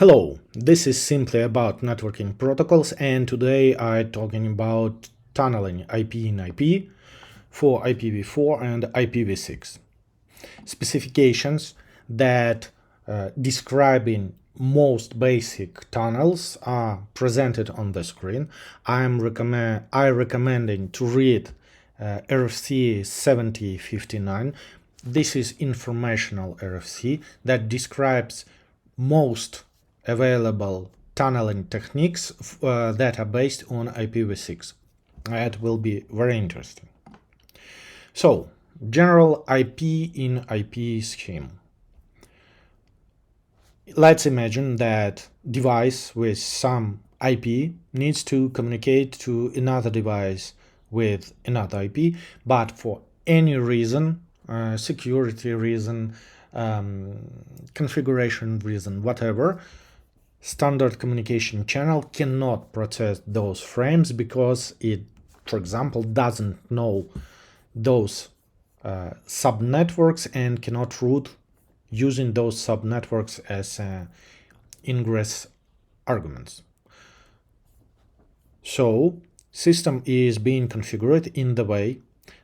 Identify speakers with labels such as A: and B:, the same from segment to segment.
A: Hello, this is simply about networking protocols, and today I'm talking about tunneling IP in IP for IPv4 and IPv6. Specifications that describing most basic tunnels are presented on the screen. I recommending to read RFC 7059. This is informational RFC that describes most available tunneling techniques that are based on IPv6. That will be very interesting. So, general IP in IP scheme. Let's imagine that device with some IP needs to communicate to another device with another IP, but for any reason, security reason, configuration reason, whatever, standard communication channel cannot process those frames because it, for example, doesn't know those subnetworks and cannot route using those subnetworks as ingress arguments. So, system is being configured in the way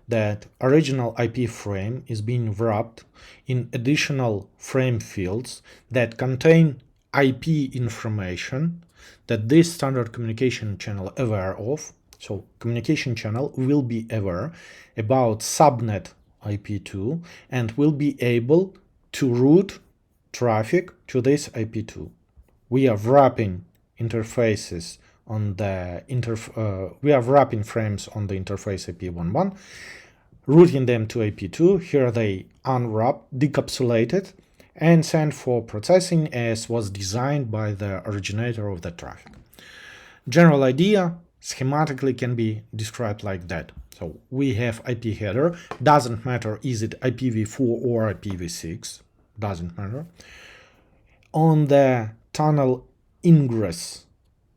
A: that original IP frame is being wrapped in additional frame fields that contain IP information that this standard communication channel aware of. So communication channel will be aware about subnet IP2 and will be able to route traffic to this IP2. We are wrapping interfaces on the we are wrapping frames on the interface IP11, routing them to IP2. Here they unwrapped, decapsulated, and sent for processing as was designed by the originator of the traffic. General idea schematically can be described like that. So we have IP header, doesn't matter is it IPv4 or IPv6, doesn't matter. On the tunnel ingress,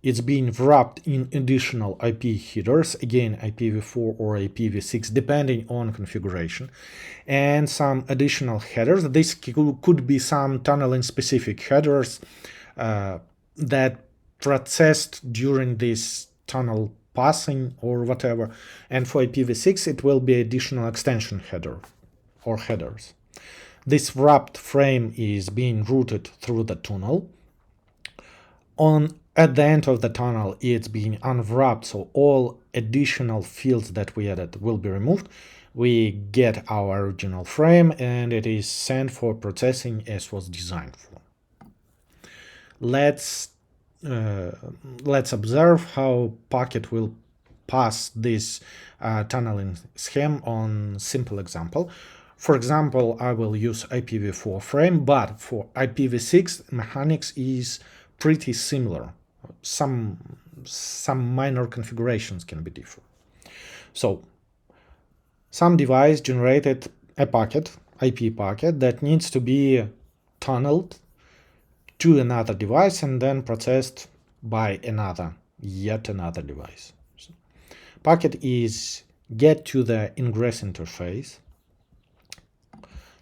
A: it's being wrapped in additional IP headers, again IPv4 or IPv6 depending on configuration, and some additional headers. This could be some tunneling specific headers that processed during this tunnel passing or whatever, and for IPv6 it will be additional extension header or headers. This wrapped frame is being routed through the tunnel. At the end of the tunnel, it's being unwrapped, so all additional fields that we added will be removed. We get our original frame and it is sent for processing as was designed for. Let's observe how packet will pass this tunneling scheme on simple example. For example, I will use IPv4 frame, but for IPv6 mechanics is pretty similar. Some minor configurations can be different. So some device generated a packet, IP packet, that needs to be tunneled to another device and then processed by yet another device. So packet is get to the ingress interface.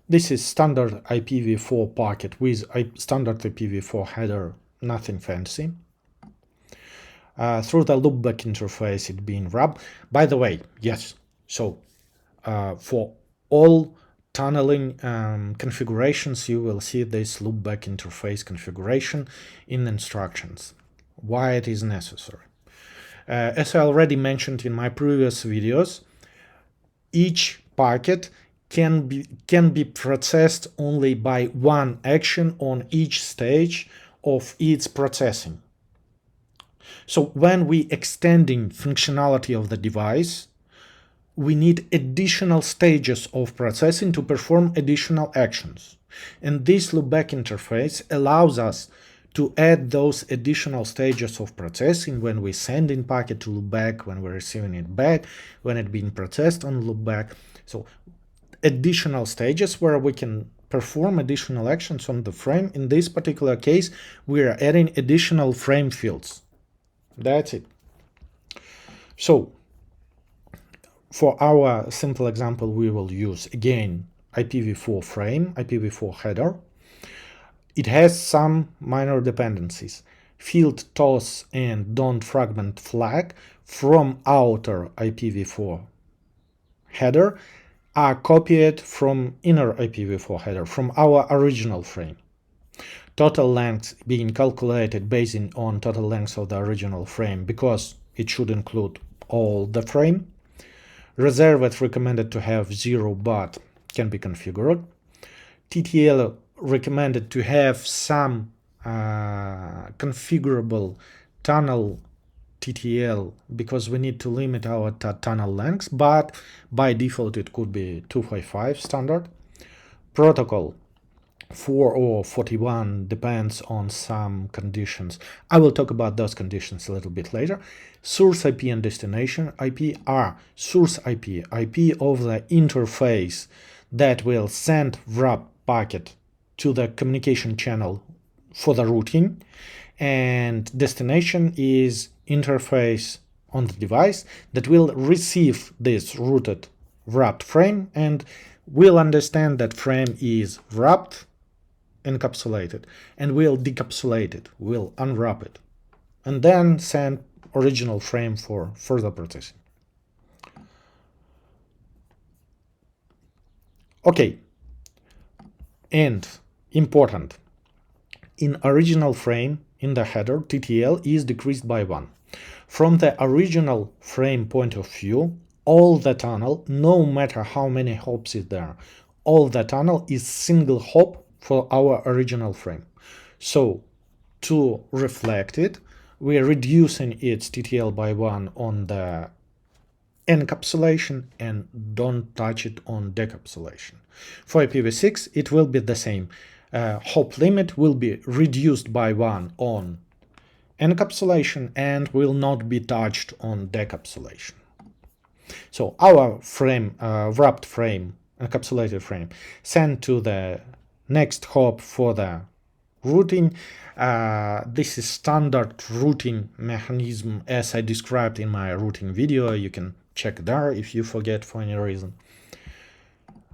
A: This is standard IPv4 packet with standard IPv4 header, nothing fancy. Through the loopback interface it being wrapped. By the way, yes, so for all tunneling configurations you will see this loopback interface configuration in instructions, why it is necessary. As I already mentioned in my previous videos, each packet can be processed only by one action on each stage of its processing. So when we extending functionality of the device, we need additional stages of processing to perform additional actions. And this loopback interface allows us to add those additional stages of processing when we send in packet to loopback, when we're receiving it back, when it's being processed on loopback. So additional stages where we can perform additional actions on the frame. In this particular case, we are adding additional frame fields. That's it. So for our simple example, we will use again IPv4 frame, IPv4 header. It has some minor dependencies. Field toss and don't fragment flag from outer IPv4 header are copied from inner IPv4 header, from our original frame. Total length being calculated based on total length of the original frame because it should include all the frame. Reserved recommended to have 0 but can be configured. TTL recommended to have some configurable tunnel TTL because we need to limit our tunnel lengths, but by default it could be 255 standard. Protocol 4 or 41 depends on some conditions. I will talk about those conditions a little bit later. Source IP and destination IP are source IP of the interface that will send wrap packet to the communication channel for the routing, and destination is interface on the device that will receive this routed wrapped frame and will understand that frame is wrapped, encapsulated, and will decapsulate it, will unwrap it, and then send original frame for further processing. Okay, and important, in original frame in the header, TTL is decreased by 1. From the original frame point of view, all the tunnel, no matter how many hops is there, all the tunnel is single hop for our original frame. So to reflect it, we are reducing its TTL by 1 on the encapsulation and don't touch it on decapsulation. For IPv6, it will be the same. Hop limit will be reduced by 1 on encapsulation and will not be touched on decapsulation. So our frame, wrapped frame, encapsulated frame, sent to the next hop for the routing. This is standard routing mechanism as I described in my routing video. You can check there if you forget for any reason.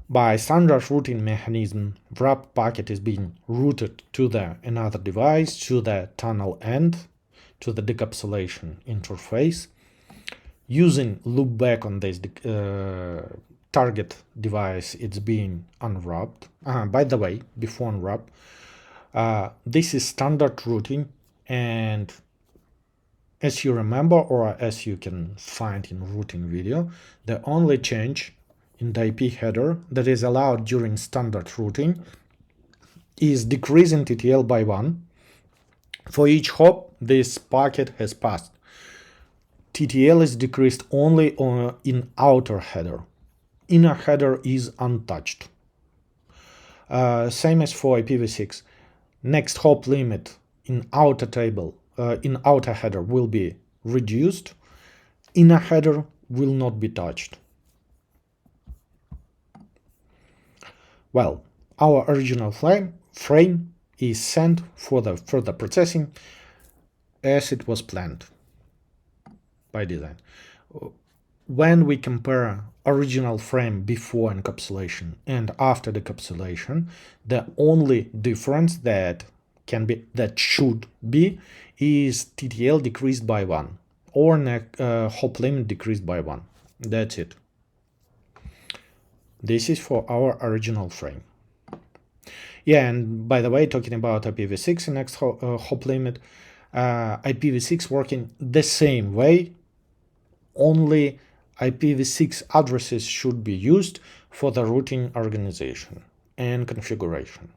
A: By standard routing mechanism, wrap packet is being routed to the another device, to the tunnel end, to the decapsulation interface. Using loopback on this target device, it's being unwrapped. By the way, before unwrap, this is standard routing, and as you remember, or as you can find in routing video, the only change in the IP header that is allowed during standard routing is decreasing TTL by 1. For each hop this packet has passed. TTL is decreased only in outer header. Inner header is untouched. Same as for IPv6. Next hop limit in outer table, in outer header will be reduced. Inner header will not be touched. Well, our original frame is sent for the further processing as it was planned by design. When we compare original frame before encapsulation and after decapsulation, the only difference that should be is TTL decreased by 1 or hop limit decreased by 1. That's it. This is for our original frame. Yeah, and by the way, talking about IPv6 and next hop limit, IPv6 working the same way, only IPv6 addresses should be used for the routing organization and configuration.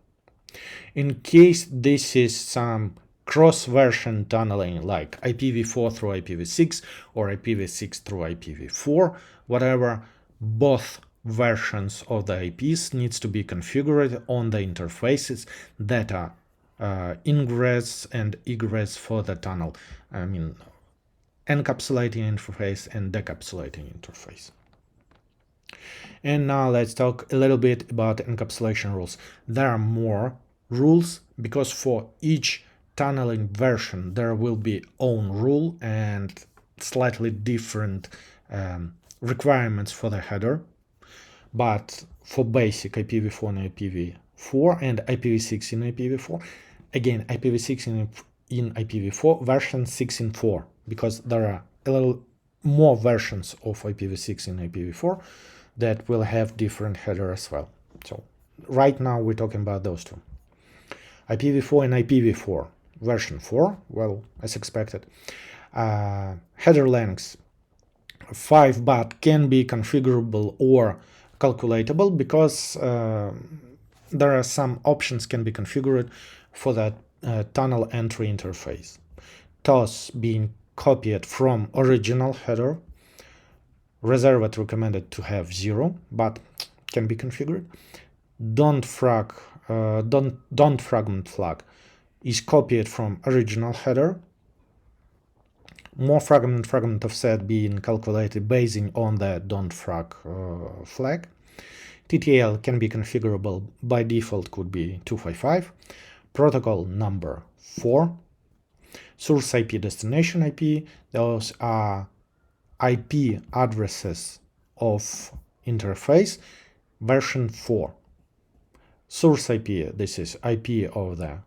A: In case this is some cross-version tunneling like IPv4 through IPv6 or IPv6 through IPv4, whatever, both versions of the IPs needs to be configured on the interfaces that are ingress and egress for the tunnel. I mean, encapsulating interface and decapsulating interface. And now let's talk a little bit about encapsulation rules. There are more rules because for each tunneling version there will be own rule and slightly different requirements for the header. But for basic IPv4 and IPv4 and IPv6 in IPv4. Again, IPv6 in IPv4 version 6.4, because there are a little more versions of IPv6 in IPv4 that will have different header as well. So right now we're talking about those two. IPv4 and IPv4 version 4, well, as expected. Header lengths 5, but can be configurable or calculatable, because there are some options can be configured for that tunnel entry interface. TOS being copied from original header. Reserved recommended to have 0, but can be configured. Don't fragment flag is copied from original header. More fragment offset being calculated basing on the don't frag flag. TTL can be configurable, by default could be 255. Protocol number 4. Source IP, destination IP, those are IP addresses of interface, version 4. Source IP, this is IP of the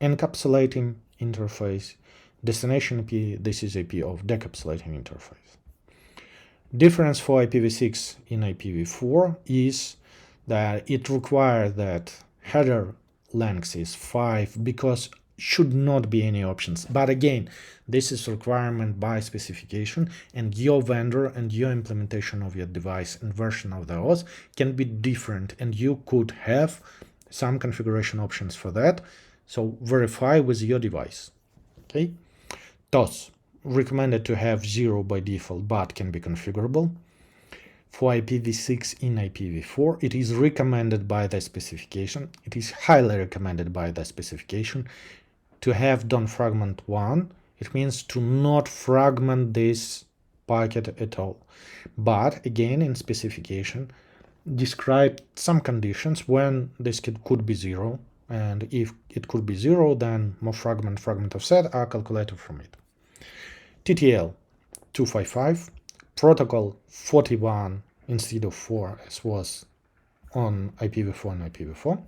A: encapsulating interface. Destination IP, this is IP of decapsulating interface. Difference for IPv6 in IPv4 is that it requires that header length is 5, because should not be any options. But again, this is requirement by specification, and your vendor and your implementation of your device and version of the OS can be different, and you could have some configuration options for that. So verify with your device. Okay. TOS recommended to have 0 by default, but can be configurable. For IPv6 in IPv4, it is recommended by the specification. It is highly recommended by the specification to have don't fragment 1. It means to not fragment this packet at all. But again, in specification, describe some conditions when this could be 0. And if it could be 0, then more fragment offset are calculated from it. TTL 255, protocol 41 instead of 4 as was on IPv4 and IPv4,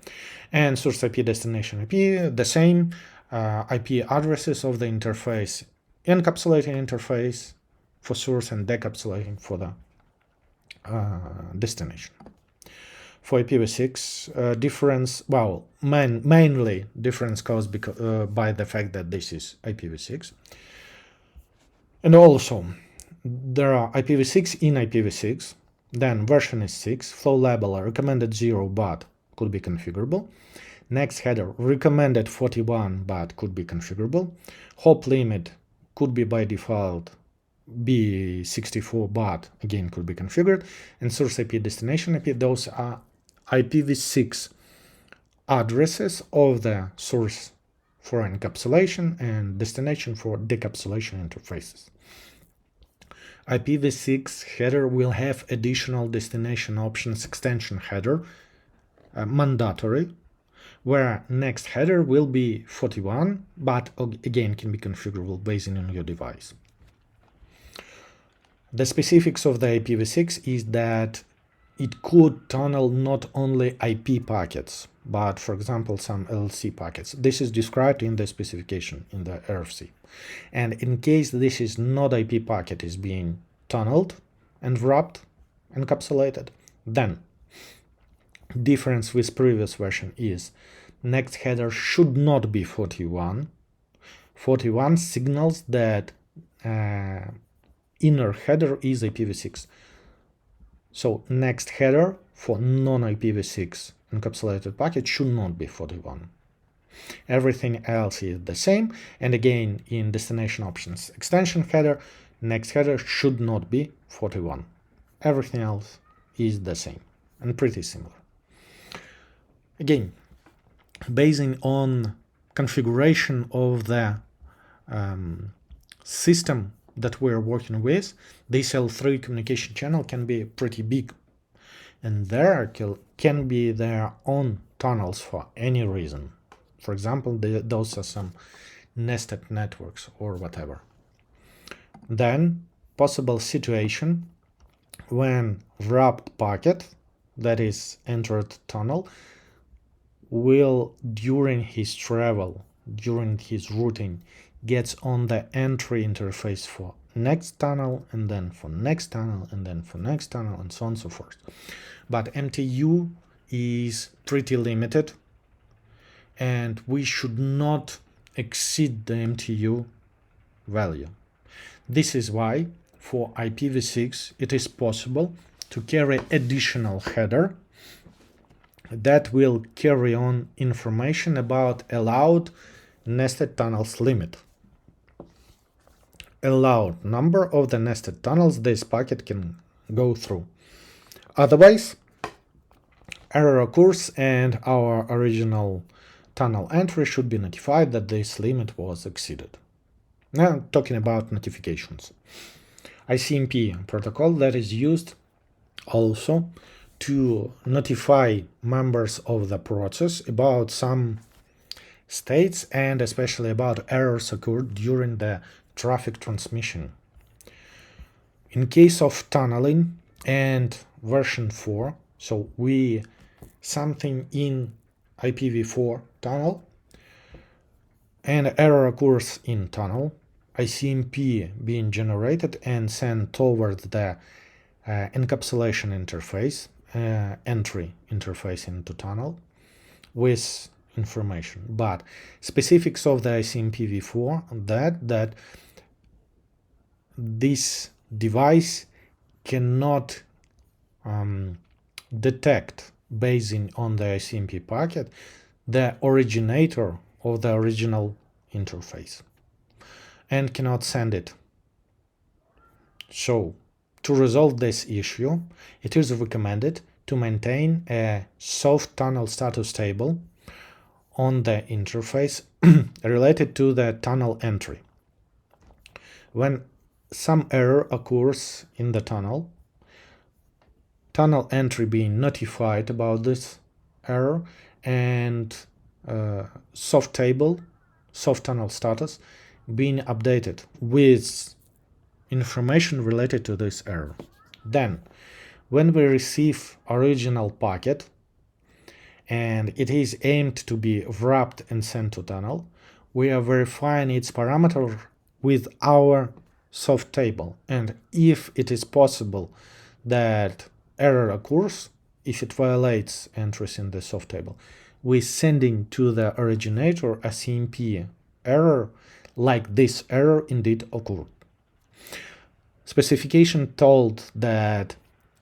A: and source IP, destination IP, the same. IP addresses of the interface, encapsulating interface for source and decapsulating for the destination. For IPv6, difference, well, mainly difference caused by the fact that this is IPv6. And also, there are IPv6 in IPv6, then version is 6, flow label recommended 0, but could be configurable. Next header recommended 41, but could be configurable. Hop limit could be by default be 64, but again could be configured. And source IP, destination IP, those are IPv6 addresses of the source for encapsulation and destination for decapsulation interfaces. IPv6 header will have additional destination options extension header, mandatory, where next header will be 41, but again can be configurable based on your device. The specifics of the IPv6 is that it could tunnel not only IP packets, but for example some LLC packets. This is described in the specification in the RFC. And in case this is not IP packet is being tunneled and wrapped, encapsulated, then difference with previous version is next header should not be 41. 41 signals that inner header is IPv6. So next header for non-IPv6 encapsulated packet should not be 41. Everything else is the same, and again in destination options extension header, next header should not be 41. Everything else is the same and pretty similar. Again, basing on configuration of the system that we're working with, this L3 communication channel can be pretty big, and there can be their own tunnels for any reason. For example, those are some nested networks or whatever. Then possible situation when wrapped packet that is entered tunnel will, during his travel, during his routing, gets on the entry interface for next tunnel, and then for next tunnel, and then for next tunnel, and so on and so forth. But MTU is pretty limited, and we should not exceed the MTU value. This is why for IPv6 it is possible to carry additional header that will carry on information about allowed nested tunnels limit, allowed number of the nested tunnels this packet can go through. Otherwise, error occurs and our original tunnel entry should be notified that this limit was exceeded. Now, talking about notifications. ICMP protocol that is used also to notify members of the process about some states and especially about errors occurred during the traffic transmission. In case of tunneling and version 4, so something in IPv4 tunnel and error occurs in tunnel, ICMP being generated and sent towards the encapsulation interface, entry interface into tunnel with information. But specifics of the ICMPv4 that this device cannot detect, basing on the ICMP packet, the originator of the original interface and cannot send it. So, to resolve this issue, it is recommended to maintain a soft tunnel status table on the interface related to the tunnel entry. When some error occurs in the tunnel entry being notified about this error, and soft tunnel status being updated with information related to this error. Then, when we receive original packet and it is aimed to be wrapped and sent to tunnel, we are verifying its parameter with our soft table, and if it is possible that error occurs, if it violates entries in the soft table, we're sending to the originator a CMP error like this error indeed occurred. Specification told that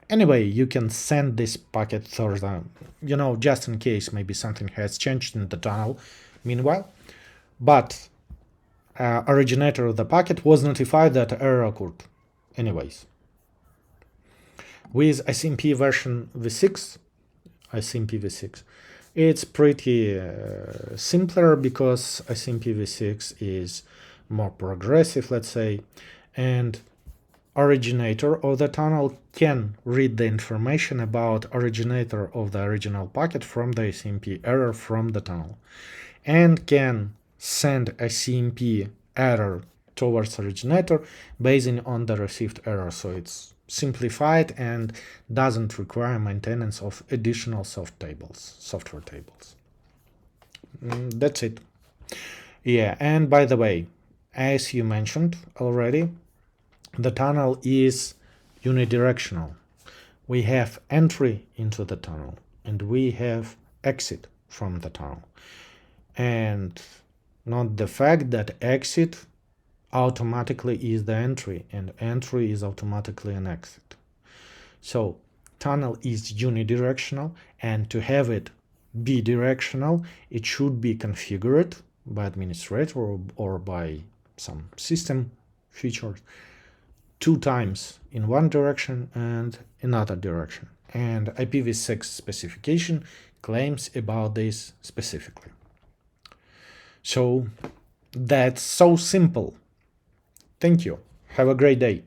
A: anyway you can send this packet through the, just in case maybe something has changed in the tunnel meanwhile, but originator of the packet was notified that error occurred anyways. With ICMP version v6, it's pretty simpler, because ICMP v6 is more progressive, let's say, and originator of the tunnel can read the information about originator of the original packet from the ICMP error from the tunnel, and can send a CMP error towards originator basing on the received error. So it's simplified and doesn't require maintenance of additional software tables. That's it. Yeah, and by the way, as you mentioned already, the tunnel is unidirectional. We have entry into the tunnel and we have exit from the tunnel, and not the fact that exit automatically is the entry and entry is automatically an exit. So tunnel is unidirectional, and to have it bidirectional, it should be configured by administrator or by some system features 2 times in one direction and another direction. And IPv6 specification claims about this specifically. So that's so simple. Thank you. Have a great day.